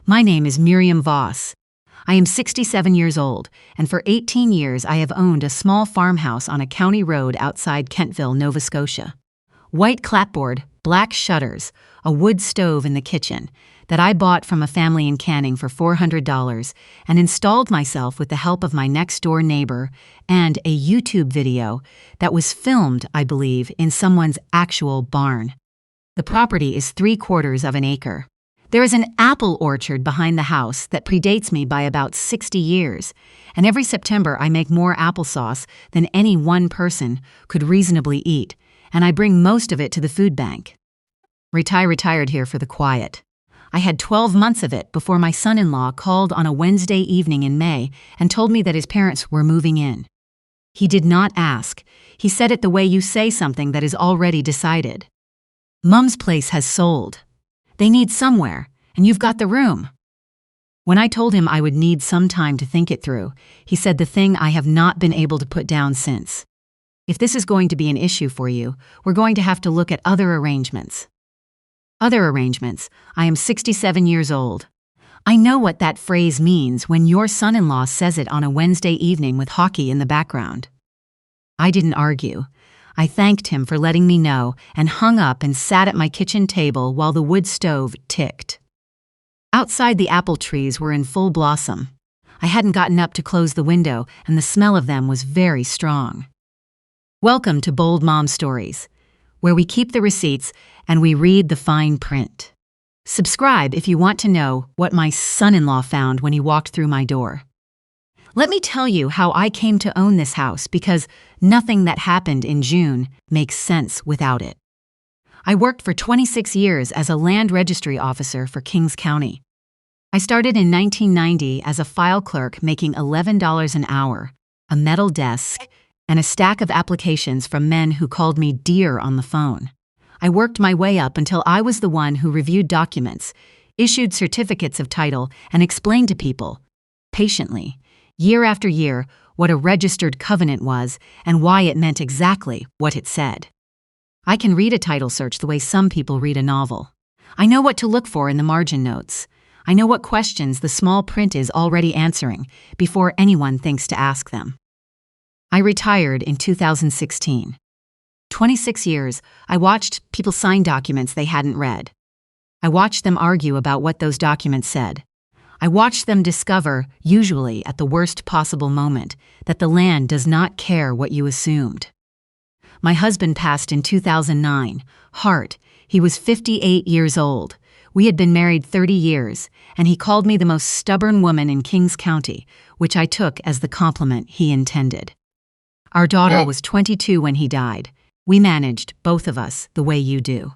My name is Miriam Voss. I am 67 years old, and for 18 years I have owned a small farmhouse on a county road outside Kentville, Nova Scotia. White clapboard, black shutters, a wood stove in the kitchen that I bought from a family in Canning for $400 and installed myself with the help of my next-door neighbor, and a YouTube video that was filmed, I believe, in someone's actual barn. The property is 3/4 of an acre. There is an apple orchard behind the house that predates me by about 60 years, and every September I make more applesauce than any one person could reasonably eat, and I bring most of it to the food bank. Retired here for the quiet. I had 12 months of it before my son-in-law called on a Wednesday evening in May and told me that his parents were moving in. He did not ask. He said it the way you say something that is already decided. Mum's place has sold. They need somewhere, and you've got the room. When I told him I would need some time to think it through, he said the thing I have not been able to put down since. If this is going to be an issue for you, we're going to have to look at other arrangements. Other arrangements. I am 67 years old. I know what that phrase means when your son-in-law says it on a Wednesday evening with hockey in the background. I didn't argue. I thanked him for letting me know and hung up and sat at my kitchen table while the wood stove ticked. Outside, the apple trees were in full blossom. I hadn't gotten up to close the window, and the smell of them was very strong. Welcome to Bold Mom Stories, where we keep the receipts and we read the fine print. Subscribe if you want to know what my son-in-law found when he walked through my door. Let me tell you how I came to own this house, because nothing that happened in June makes sense without it. I worked for 26 years as a land registry officer for Kings County. I started in 1990 as a file clerk making $11 an hour, a metal desk, and a stack of applications from men who called me dear on the phone. I worked my way up until I was the one who reviewed documents, issued certificates of title, and explained to people, patiently, year after year, what a registered covenant was and why it meant exactly what it said. I can read a title search the way some people read a novel. I know what to look for in the margin notes. I know what questions the small print is already answering before anyone thinks to ask them. I retired in 2016. 26 years, I watched people sign documents they hadn't read. I watched them argue about what those documents said. I watched them discover, usually at the worst possible moment, that the land does not care what you assumed. My husband passed in 2009. Heart. He was 58 years old. We had been married 30 years, and he called me the most stubborn woman in Kings County, which I took as the compliment he intended. Our daughter was 22 when he died. We managed, both of us, the way you do.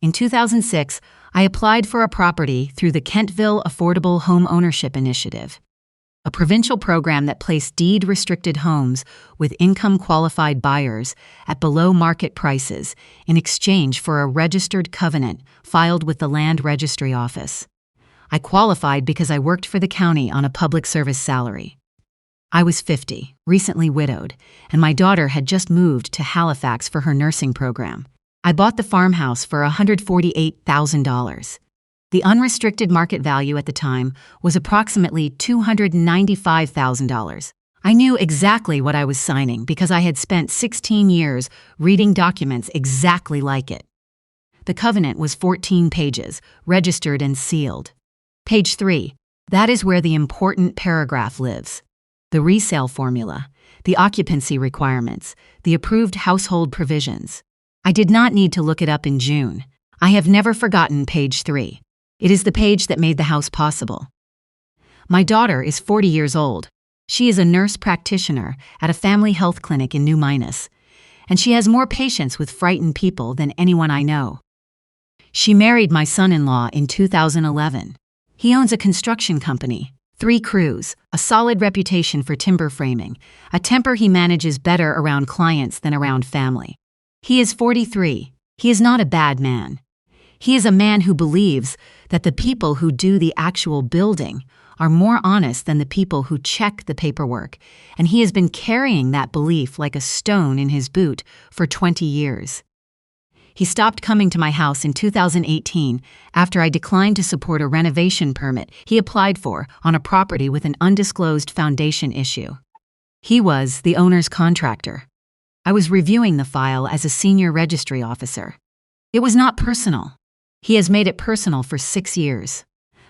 In 2006, I applied for a property through the Kentville Affordable Home Ownership Initiative, a provincial program that placed deed-restricted homes with income-qualified buyers at below-market prices in exchange for a registered covenant filed with the Land Registry Office. I qualified because I worked for the county on a public service salary. I was 50, recently widowed, and my daughter had just moved to Halifax for her nursing program. I bought the farmhouse for $148,000. The unrestricted market value at the time was approximately $295,000. I knew exactly what I was signing because I had spent 16 years reading documents exactly like it. The covenant was 14 pages, registered and sealed. Page 3. That is where the important paragraph lives. The resale formula, the occupancy requirements, the approved household provisions. I did not need to look it up in June. I have never forgotten page 3. It is the page that made the house possible. My daughter is 40 years old. She is a nurse practitioner at a family health clinic in New Minas, and she has more patience with frightened people than anyone I know. She married my son-in-law in 2011. He owns a construction company, 3 crews, a solid reputation for timber framing, a temper he manages better around clients than around family. He is 43. He is not a bad man. He is a man who believes that the people who do the actual building are more honest than the people who check the paperwork, and he has been carrying that belief like a stone in his boot for 20 years. He stopped coming to my house in 2018 after I declined to support a renovation permit he applied for on a property with an undisclosed foundation issue. He was the owner's contractor. I was reviewing the file as a senior registry officer. It was not personal. He has made it personal for 6 years.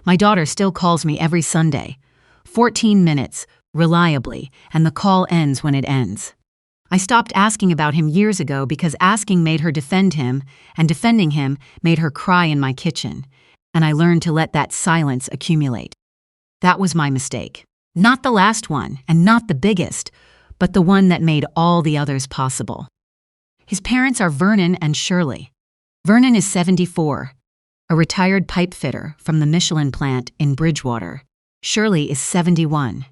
My daughter still calls me every Sunday. 14 minutes, reliably, and the call ends when it ends. I stopped asking about him years ago because asking made her defend him, and defending him made her cry in my kitchen, and I learned to let that silence accumulate. That was my mistake. Not the last one, and not the biggest, but the one that made all the others possible. His parents are Vernon and Shirley. Vernon is 74, a retired pipe fitter from the Michelin plant in Bridgewater. Shirley is 71.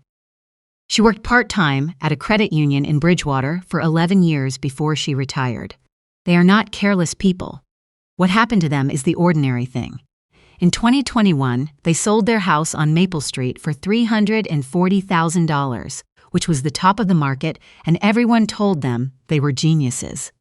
She worked part-time at a credit union in Bridgewater for 11 years before she retired. They are not careless people. What happened to them is the ordinary thing. In 2021, they sold their house on Maple Street for $340,000, which was the top of the market, and everyone told them they were geniuses.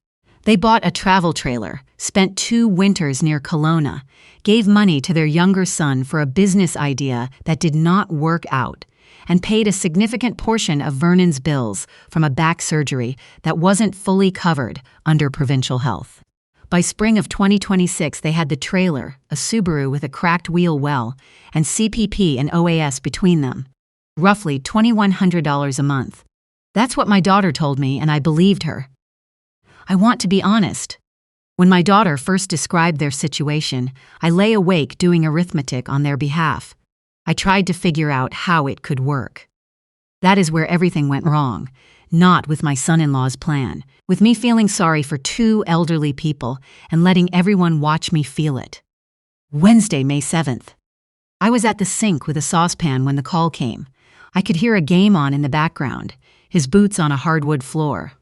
They bought a travel trailer, spent 2 winters near Kelowna, gave money to their younger son for a business idea that did not work out, and paid a significant portion of Vernon's bills from a back surgery that wasn't fully covered under provincial health. By spring of 2026, they had the trailer, a Subaru with a cracked wheel well, and CPP and OAS between them. Roughly $2,100 a month. That's what my daughter told me, and I believed her. I want to be honest. When my daughter first described their situation, I lay awake doing arithmetic on their behalf. I tried to figure out how it could work. That is where everything went wrong, not with my son-in-law's plan, with me feeling sorry for 2 elderly people and letting everyone watch me feel it. Wednesday, May 7th. I was at the sink with a saucepan when the call came. I could hear a game on in the background, his boots on a hardwood floor.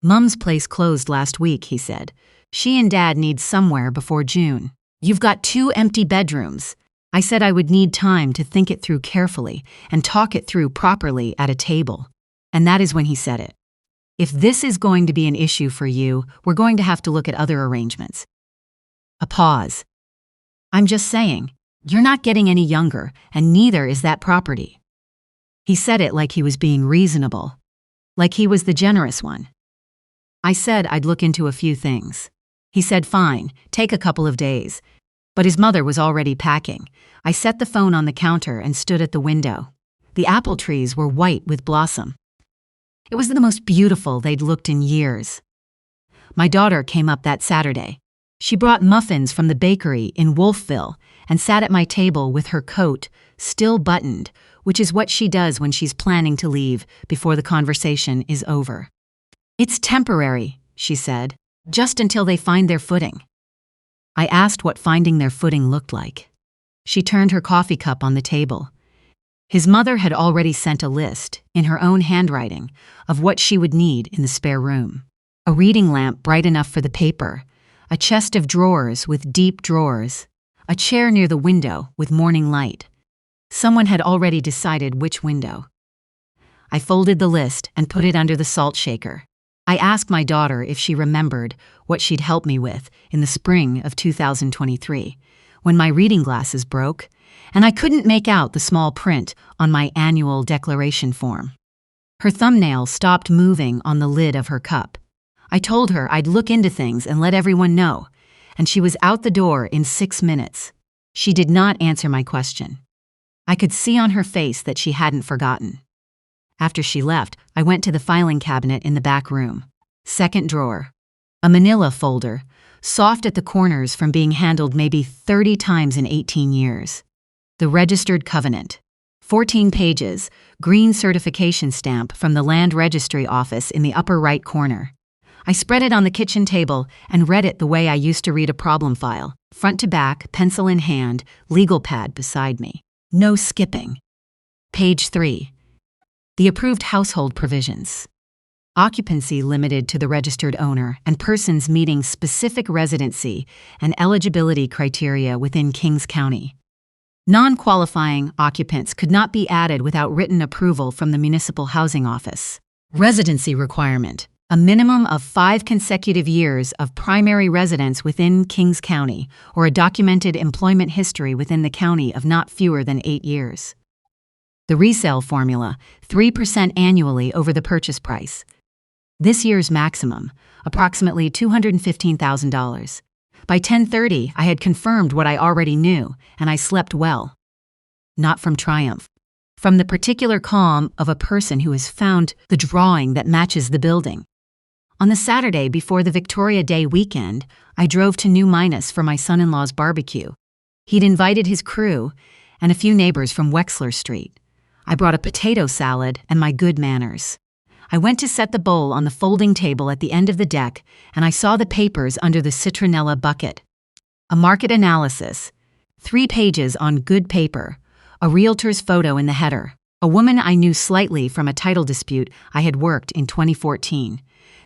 Mum's place closed last week, he said. She and Dad need somewhere before June. You've got 2 empty bedrooms. I said I would need time to think it through carefully and talk it through properly at a table. And that is when he said it. If this is going to be an issue for you, we're going to have to look at other arrangements. A pause. I'm just saying, you're not getting any younger, and neither is that property. He said it like he was being reasonable, like he was the generous one. I said I'd look into a few things. He said fine, take a couple of days. But his mother was already packing. I set the phone on the counter and stood at the window. The apple trees were white with blossom. It was the most beautiful they'd looked in years. My daughter came up that Saturday. She brought muffins from the bakery in Wolfville and sat at my table with her coat still buttoned, which is what she does when she's planning to leave before the conversation is over. It's temporary, she said, just until they find their footing. I asked what finding their footing looked like. She turned her coffee cup on the table. His mother had already sent a list, in her own handwriting, of what she would need in the spare room. A reading lamp bright enough for the paper, a chest of drawers with deep drawers, a chair near the window with morning light. Someone had already decided which window. I folded the list and put it under the salt shaker. I asked my daughter if she remembered what she'd helped me with in the spring of 2023, when my reading glasses broke, and I couldn't make out the small print on my annual declaration form. Her thumbnail stopped moving on the lid of her cup. I told her I'd look into things and let everyone know, and she was out the door in 6 minutes. She did not answer my question. I could see on her face that she hadn't forgotten. After she left, I went to the filing cabinet in the back room. Second drawer. A manila folder, soft at the corners from being handled maybe 30 times in 18 years. The registered covenant. 14 pages, green certification stamp from the land registry office in the upper right corner. I spread it on the kitchen table and read it the way I used to read a problem file, front to back, pencil in hand, legal pad beside me. No skipping. Page 3. The approved household provisions. Occupancy limited to the registered owner and persons meeting specific residency and eligibility criteria within Kings County. Non-qualifying occupants could not be added without written approval from the Municipal Housing Office. Residency requirement. a minimum of 5 consecutive years of primary residence within Kings County, or a documented employment history within the county of not fewer than 8 years. The resale formula, 3% annually over the purchase price. This year's maximum, approximately $215,000. By 10:30, I had confirmed what I already knew, and I slept well. Not from triumph. From the particular calm of a person who has found the drawing that matches the building. On the Saturday before the Victoria Day weekend, I drove to New Minas for my son-in-law's barbecue. He'd invited his crew and a few neighbors from Wexler Street. I brought a potato salad and my good manners. I went to set the bowl on the folding table at the end of the deck, and I saw the papers under the citronella bucket. A market analysis, 3 pages on good paper, a realtor's photo in the header, a woman I knew slightly from a title dispute I had worked in 2014.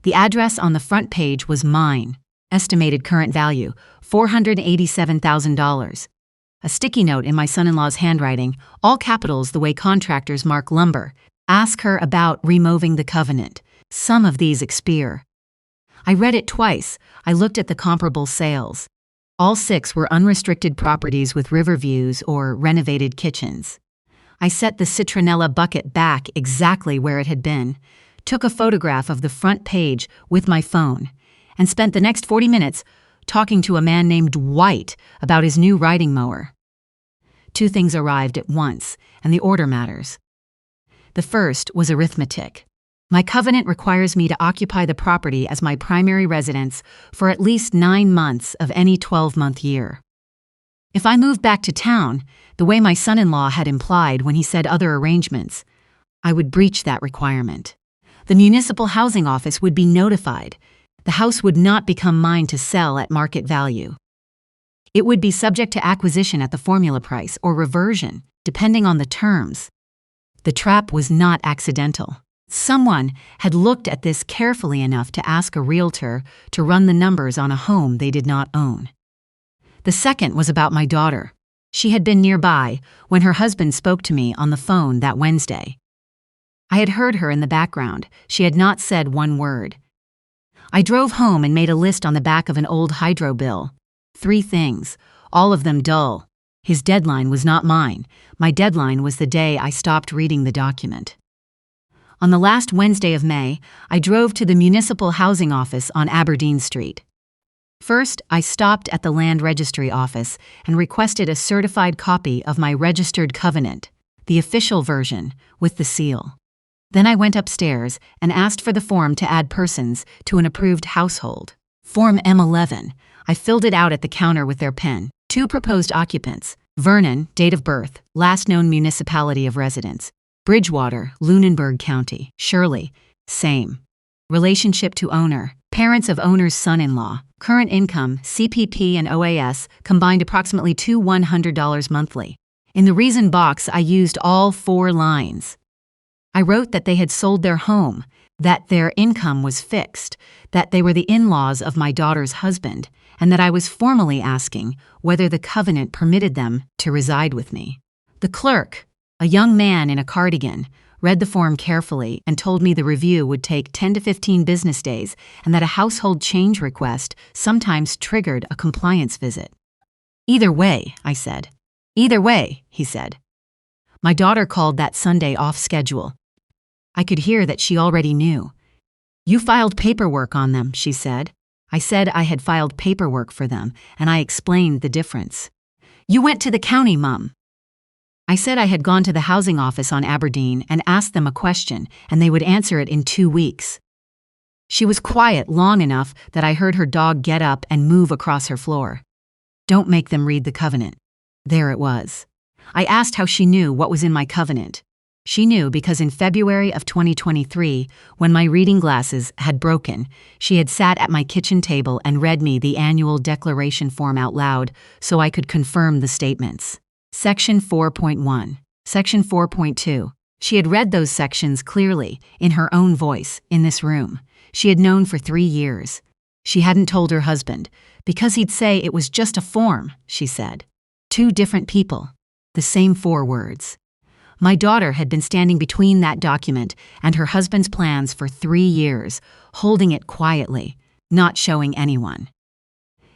The address on the front page was mine. Estimated current value, $487,000. A sticky note in my son-in-law's handwriting, all capitals the way contractors mark lumber. Ask her about removing the covenant. Some of these expire. I read it twice. I looked at the comparable sales. All 6 were unrestricted properties with river views or renovated kitchens. I set the citronella bucket back exactly where it had been, took a photograph of the front page with my phone, and spent the next 40 minutes talking to a man named White about his new riding mower. 2 things arrived at once, and the order matters. The first was arithmetic. My covenant requires me to occupy the property as my primary residence for at least 9 months of any 12-month year. If I moved back to town, the way my son-in-law had implied when he said other arrangements, I would breach that requirement. The municipal housing office would be notified. The house would not become mine to sell at market value. It would be subject to acquisition at the formula price or reversion, depending on the terms. The trap was not accidental. Someone had looked at this carefully enough to ask a realtor to run the numbers on a home they did not own. The second was about my daughter. She had been nearby when her husband spoke to me on the phone that Wednesday. I had heard her in the background. She had not said one word. I drove home and made a list on the back of an old hydro bill. 3 things, all of them dull. His deadline was not mine. My deadline was the day I stopped reading the document. On the last Wednesday of May, I drove to the municipal housing office on Aberdeen Street. First, I stopped at the land registry office and requested a certified copy of my registered covenant, the official version, with the seal. Then I went upstairs and asked for the form to add persons to an approved household. Form M11. I filled it out at the counter with their pen. 2 proposed occupants. Vernon, date of birth, last known municipality of residence. Bridgewater, Lunenburg County. Shirley, same. Relationship to owner. Parents of owner's son-in-law. Current income, CPP and OAS, combined approximately $100 monthly. In the reason box, I used all 4 lines. I wrote that they had sold their home, that their income was fixed, that they were the in-laws of my daughter's husband, and that I was formally asking whether the covenant permitted them to reside with me. The clerk, a young man in a cardigan, read the form carefully and told me the review would take 10 to 15 business days and that a household change request sometimes triggered a compliance visit. Either way, I said. Either way, he said. My daughter called that Sunday off schedule. I could hear that she already knew. You filed paperwork on them, she said. I said I had filed paperwork for them, and I explained the difference. You went to the county, Mum. I said I had gone to the housing office on Aberdeen and asked them a question, and they would answer it in 2 weeks. She was quiet long enough that I heard her dog get up and move across her floor. Don't make them read the covenant. There it was. I asked how she knew what was in my covenant. She knew because in February of 2023, when my reading glasses had broken, she had sat at my kitchen table and read me the annual declaration form out loud so I could confirm the statements. Section 4.1. Section 4.2. She had read those sections clearly, in her own voice, in this room. She had known for 3 years. She hadn't told her husband, because he'd say it was just a form, she said. 2 different people. The same 4 words. My daughter had been standing between that document and her husband's plans for 3 years, holding it quietly, not showing anyone.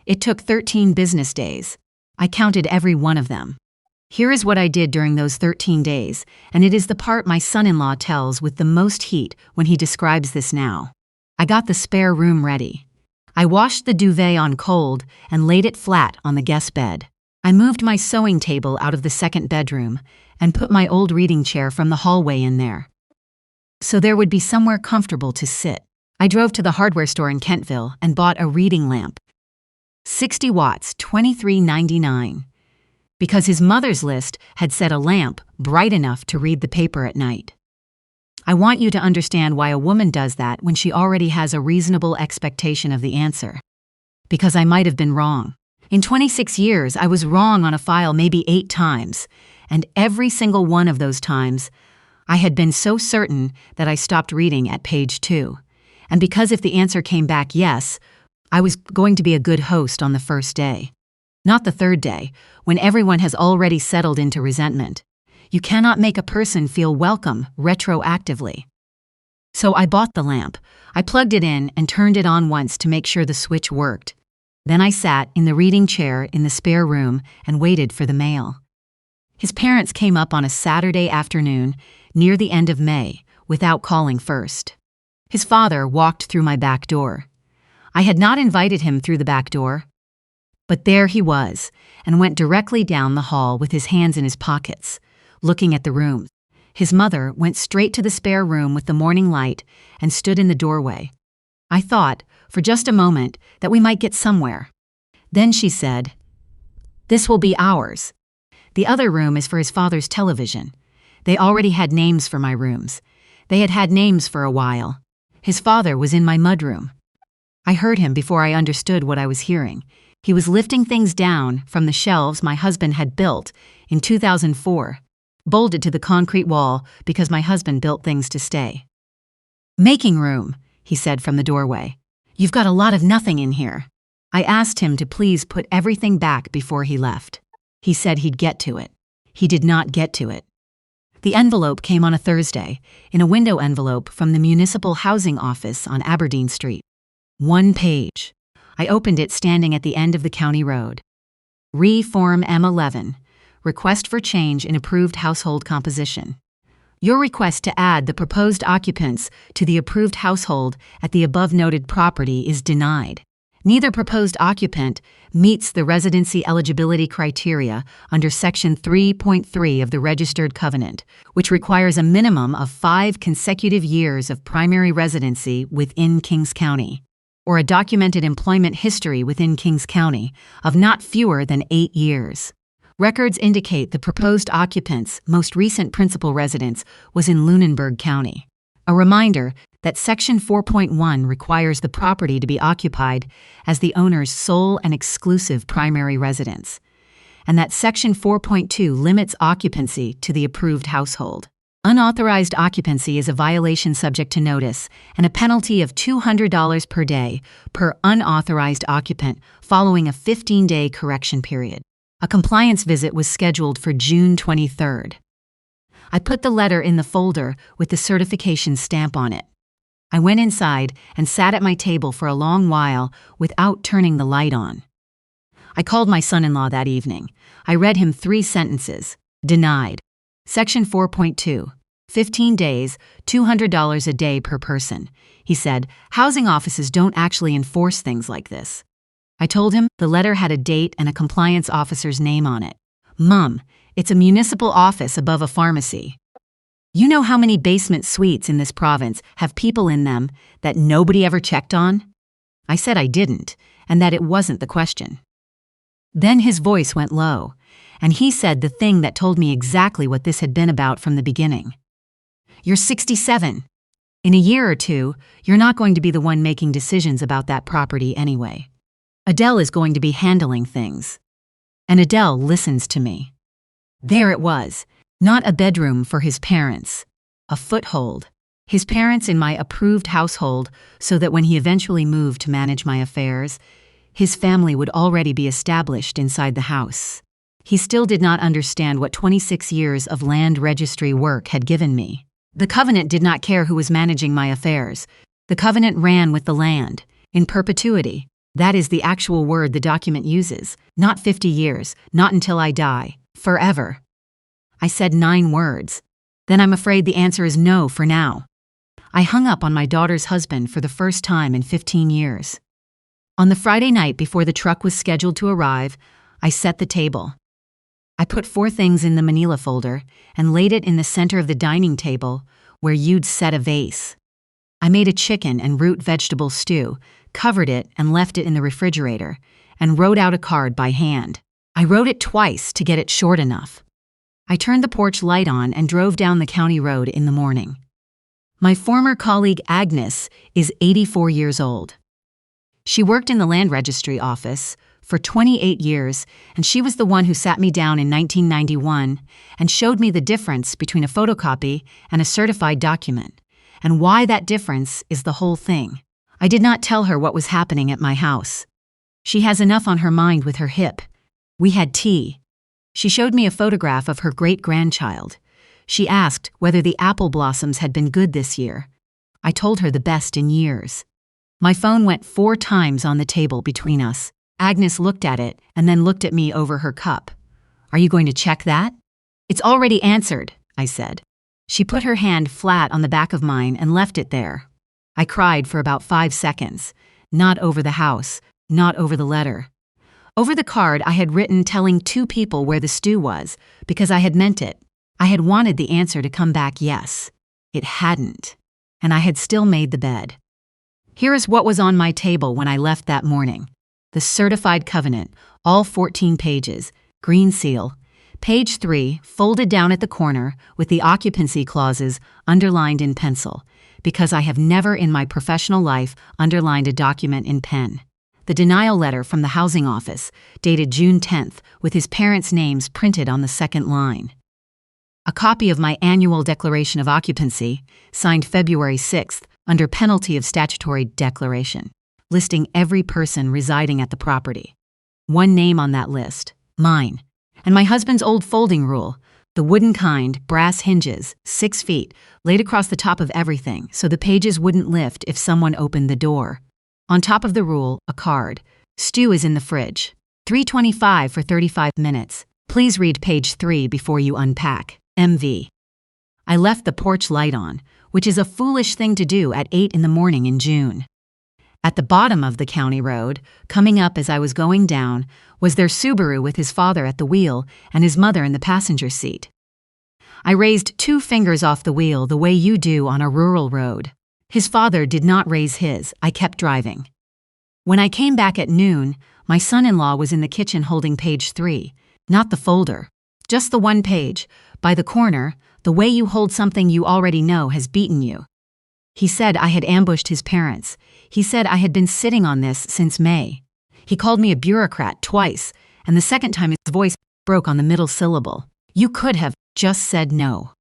It took 13 business days. I counted every one of them. Here is what I did during those 13 days, and it is the part my son-in-law tells with the most heat when he describes this now. I got the spare room ready. I washed the duvet on cold and laid it flat on the guest bed. I moved my sewing table out of the second bedroom and put my old reading chair from the hallway in there, so there would be somewhere comfortable to sit. I drove to the hardware store in Kentville and bought a reading lamp. 60 watts, $23.99. Because his mother's list had said a lamp bright enough to read the paper at night. I want you to understand why a woman does that when she already has a reasonable expectation of the answer. Because I might have been wrong. In 26 years, I was wrong on a file maybe 8 times, and every single one of those times, I had been so certain that I stopped reading at page 2. And because if the answer came back yes, I was going to be a good host on the first day. Not the third day, when everyone has already settled into resentment. You cannot make a person feel welcome retroactively. So I bought the lamp. I plugged it in and turned it on once to make sure the switch worked. Then I sat in the reading chair in the spare room and waited for the mail. His parents came up on a Saturday afternoon near the end of May without calling first. His father walked through my back door. I had not invited him through the back door. But there he was, and went directly down the hall with his hands in his pockets, looking at the room. His mother went straight to the spare room with the morning light and stood in the doorway. I thought, for just a moment, that we might get somewhere. Then she said, "This will be ours. The other room is for his father's television. They already had names for my rooms. They had had names for a while. His father was in my mudroom." I heard him before I understood what I was hearing. He was lifting things down from the shelves my husband had built in 2004, bolted to the concrete wall because my husband built things to stay. "Making room," he said from the doorway. "You've got a lot of nothing in here." I asked him to please put everything back before he left. He said he'd get to it. He did not get to it. The envelope came on a Thursday, in a window envelope from the Municipal Housing Office on Aberdeen Street. 1 page. I opened it standing at the end of the county road. Reform M11. Request for change in approved household composition. Your request to add the proposed occupants to the approved household at the above noted property is denied. Neither proposed occupant meets the residency eligibility criteria under Section 3.3 of the Registered Covenant, which requires a minimum of 5 consecutive years of primary residency within Kings County, or a documented employment history within Kings County of not fewer than 8 years. Records indicate the proposed occupant's most recent principal residence was in Lunenburg County. A reminder that Section 4.1 requires the property to be occupied as the owner's sole and exclusive primary residence, and that Section 4.2 limits occupancy to the approved household. Unauthorized occupancy is a violation subject to notice and a penalty of $200 per day per unauthorized occupant following a 15-day correction period. A compliance visit was scheduled for June 23rd. I put the letter in the folder with the certification stamp on it. I went inside and sat at my table for a long while without turning the light on. I called my son-in-law that evening. I read him 3 sentences. Denied. Section 4.2. 15 days, $200 a day per person. He said, housing offices don't actually enforce things like this. I told him the letter had a date and a compliance officer's name on it. Mum, it's a municipal office above a pharmacy. You know how many basement suites in this province have people in them that nobody ever checked on? I said I didn't, and that it wasn't the question. Then his voice went low, and he said the thing that told me exactly what this had been about from the beginning. You're 67. In a year or 2, you're not going to be the one making decisions about that property anyway. Adele is going to be handling things. And Adele listens to me. There it was, not a bedroom for his parents, a foothold. His parents in my approved household so that when he eventually moved to manage my affairs, his family would already be established inside the house. He still did not understand what 26 years of land registry work had given me. The covenant did not care who was managing my affairs. The covenant ran with the land, in perpetuity. That is the actual word the document uses. Not 50 years, not until I die, forever. I said 9 words. Then I'm afraid the answer is no for now. I hung up on my daughter's husband for the first time in 15 years. On the Friday night before the truck was scheduled to arrive, I set the table. I put 4 things in the manila folder and laid it in the center of the dining table where you'd set a vase. I made a chicken and root vegetable stew, covered it and left it in the refrigerator, and wrote out a card by hand. I wrote it twice to get it short enough. I turned the porch light on and drove down the county road in the morning. My former colleague Agnes is 84 years old. She worked in the land registry office for 28 years, and she was the one who sat me down in 1991 and showed me the difference between a photocopy and a certified document, and why that difference is the whole thing. I did not tell her what was happening at my house. She has enough on her mind with her hip. We had tea. She showed me a photograph of her great-grandchild. She asked whether the apple blossoms had been good this year. I told her the best in years. My phone went 4 times on the table between us. Agnes looked at it and then looked at me over her cup. Are you going to check that? It's already answered, I said. She put her hand flat on the back of mine and left it there. I cried for about 5 seconds. Not over the house, not over the letter. Over the card I had written telling 2 people where the stew was, because I had meant it. I had wanted the answer to come back yes. It hadn't. And I had still made the bed. Here is what was on my table when I left that morning. The certified covenant, all 14 pages, green seal. Page 3, folded down at the corner with the occupancy clauses underlined in pencil, because I have never in my professional life underlined a document in pen. The denial letter from the housing office, dated June 10th, with his parents' names printed on the second line. A copy of my annual declaration of occupancy, signed February 6th, under penalty of statutory declaration, listing every person residing at the property. 1 name on that list, mine. And my husband's old folding rule, the wooden kind, brass hinges, 6 feet, laid across the top of everything so the pages wouldn't lift if someone opened the door. On top of the rule, a card. Stew is in the fridge. $3.25 for 35 minutes. Please read page 3 before you unpack. MV. I left the porch light on, which is a foolish thing to do at 8 in the morning in June. At the bottom of the county road, coming up as I was going down, was their Subaru with his father at the wheel and his mother in the passenger seat. I raised 2 fingers off the wheel the way you do on a rural road. His father did not raise his. I kept driving. When I came back at noon, my son-in-law was in the kitchen holding page 3, not the folder, just the 1 page. By the corner, the way you hold something you already know has beaten you. He said I had ambushed his parents. He said I had been sitting on this since May. He called me a bureaucrat twice, and the second time his voice broke on the middle syllable. You could have just said no.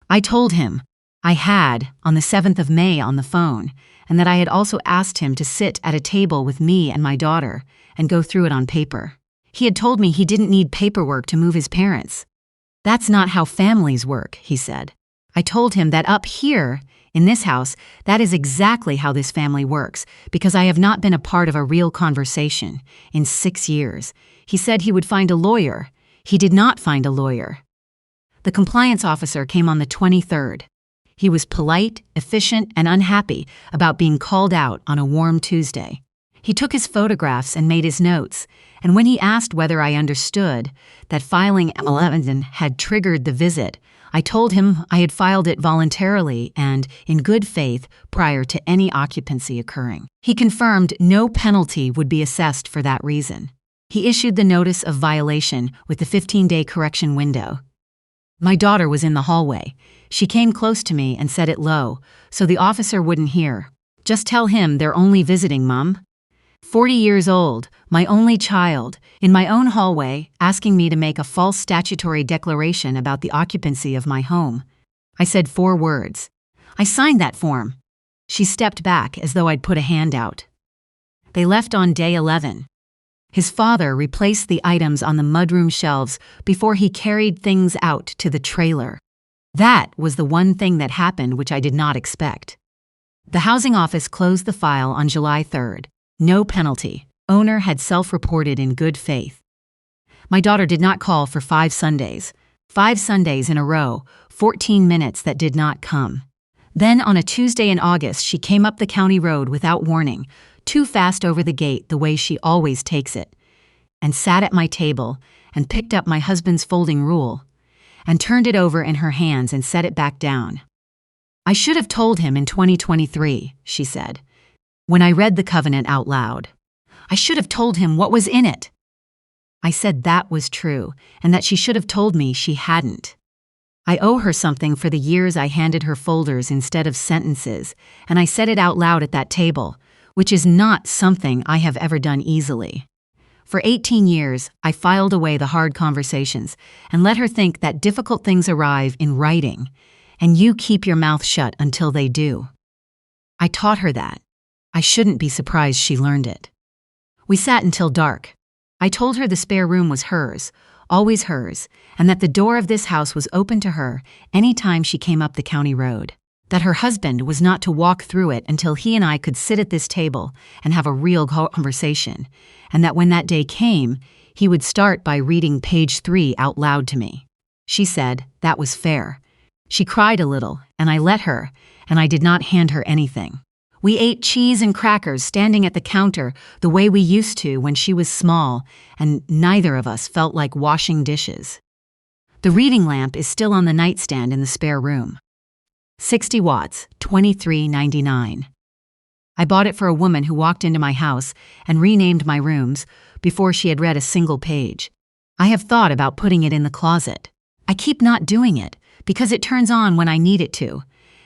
I told him I had on the 7th of May on the phone, and that I had also asked him to sit at a table with me and my daughter and go through it on paper. He had told me he didn't need paperwork to move his parents. That's not how families work, he said. I told him that up here, in this house, that is exactly how this family works, because I have not been a part of a real conversation in 6 years. He said he would find a lawyer. He did not find a lawyer. The compliance officer came on the 23rd. He was polite, efficient, and unhappy about being called out on a warm Tuesday. He took his photographs and made his notes, and when he asked whether I understood that filing M11 had triggered the visit, I told him I had filed it voluntarily and in good faith prior to any occupancy occurring. He confirmed no penalty would be assessed for that reason. He issued the notice of violation with the 15-day correction window. My daughter was in the hallway. She came close to me and said it low, so the officer wouldn't hear. Just tell him they're only visiting, Mum. 40 years old, my only child, in my own hallway, asking me to make a false statutory declaration about the occupancy of my home. I said 4 words. I signed that form. She stepped back as though I'd put a hand out. They left on day 11. His father replaced the items on the mudroom shelves before he carried things out to the trailer. That was the one thing that happened which I did not expect. The housing office closed the file on July 3rd. No penalty. Owner had self-reported in good faith. My daughter did not call for 5 Sundays. 5 Sundays in a row, 14 minutes that did not come. Then on a Tuesday in August, she came up the county road without warning, too fast over the gate the way she always takes it, and sat at my table and picked up my husband's folding rule and turned it over in her hands and set it back down. I should have told him in 2023, she said, when I read the covenant out loud. I should have told him what was in it. I said that was true and that she should have told me she hadn't. I owe her something for the years I handed her folders instead of sentences, and I said it out loud at that table, which is not something I have ever done easily. For 18 years, I filed away the hard conversations and let her think that difficult things arrive in writing, and you keep your mouth shut until they do. I taught her that. I shouldn't be surprised she learned it. We sat until dark. I told her the spare room was hers, always hers, and that the door of this house was open to her any time she came up the county road, that her husband was not to walk through it until he and I could sit at this table and have a real conversation, and that when that day came, he would start by reading page 3 out loud to me. She said that was fair. She cried a little, and I let her, and I did not hand her anything. We ate cheese and crackers standing at the counter the way we used to when she was small, and neither of us felt like washing dishes. The reading lamp is still on the nightstand in the spare room. 60 watts, $23.99. I bought it for a woman who walked into my house and renamed my rooms before she had read a single page. I have thought about putting it in the closet. I keep not doing it because it turns on when I need it to,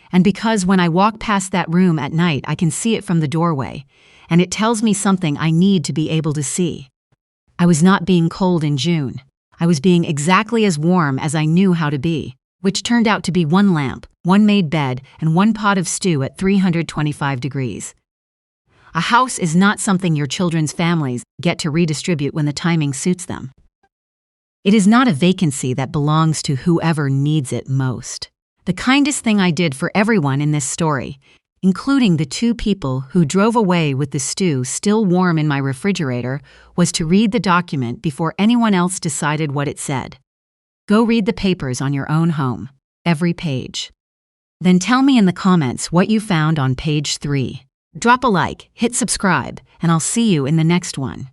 and because when I walk past that room at night I can see it from the doorway, and it tells me something I need to be able to see. I was not being cold in June. I was being exactly as warm as I knew how to be, which turned out to be 1 lamp, 1 made bed, and 1 pot of stew at 325 degrees. A house is not something your children's families get to redistribute when the timing suits them. It is not a vacancy that belongs to whoever needs it most. The kindest thing I did for everyone in this story, including the 2 people who drove away with the stew still warm in my refrigerator, was to read the document before anyone else decided what it said. Go read the papers on your own home, every page. Then tell me in the comments what you found on page 3. Drop a like, hit subscribe, and I'll see you in the next one.